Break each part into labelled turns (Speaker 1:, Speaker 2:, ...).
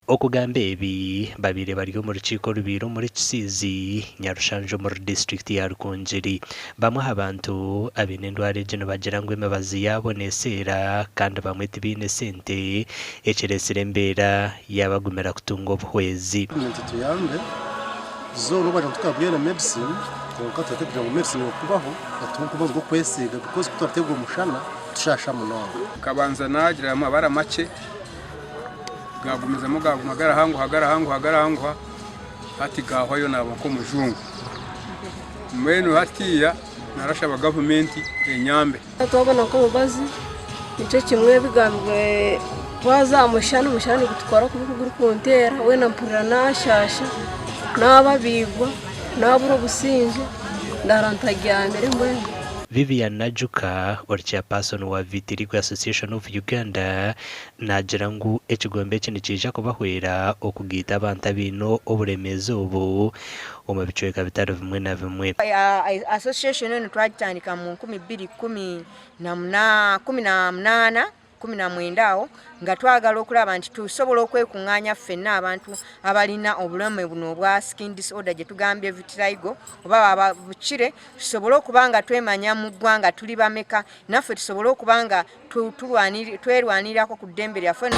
Speaker 1: okugamba ebi babiri bari mu rukiiko rubiro muri Kisizi Nyarushanjo muri district ya Rukungiri bamwe abantu abine ndwara gino bagira ngo emibazi yabo neseera kandi bamwe tibine sente ekiresire embeera yabagumira kutunga obuhwezi
Speaker 2: tuyambe zo n'ubajya tukabwira medicine konka tukagira ngo medicine okubaho atukubazo go kwesiga because tutategwa umushana tushasha munongo
Speaker 3: kabanza nagira amabara make gagumizamo hagara hangu hati gahoyo nabako mujungu mwenu hatiya narashaba gavumenti enyambe
Speaker 4: twabona ko mubazi nicyo kimwe bigambwe twazamushana umushana gutwara kubikugura kontera we na mpurira nashasha nababigwa naburo businje ndarantajyambere mbwe
Speaker 1: Vivian Najuka or chairperson wa Vitiligo Association of Uganda nagira ngo ekigombe kino kija kubahwera okugita abantu bino oburemezo obu omubicweka bitaro bimwe na bimwe.
Speaker 5: Association eno twagitandika mu 2018 19 nga twagala okulaba nti tusobola okwekunganya ffenna abantu abalina obuleme buno obwa skin disorder gye tugambye vitiligo oba bukire tusobola okubanga twemanya mu ggwanga tuli bameka naffe tusobola okubanga twerwanirako ku ddembe lyaffe.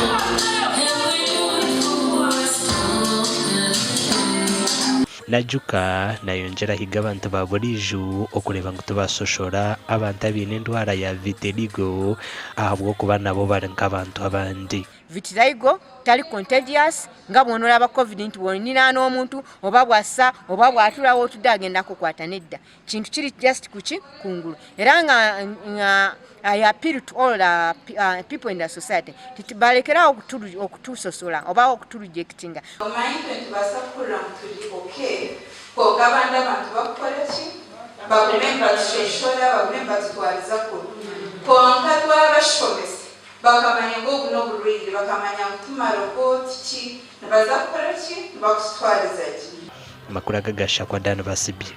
Speaker 1: Najuka nayongera higa abantu ba bulijjo okuleba ngo tubasoshora abantu abine endwara ya vitiligo ahabwo kuba nabo bari nk'abantu abandi.
Speaker 5: Vitiligo tali contagious nga bw'onolaba covid nti bw'onina n'omuntu oba bwassa oba bw'atulawo otudde agenda kukwata nedda kintu kiri just kungulu era nga I appeal to all people in the society balekera okutusosola oba okutulujectinga
Speaker 6: omanyi basakula mutuli okay kogabanda abantu bakoleki bagumemba tusheshola bagumemba tutwaliza ku konka twabashomesa bakamanya ngo buno bulwire bakamanya mutumaro ko tiki nabaza kukoleki bakutwaliza ki
Speaker 1: makuru agagasha kwa Dana Basibye.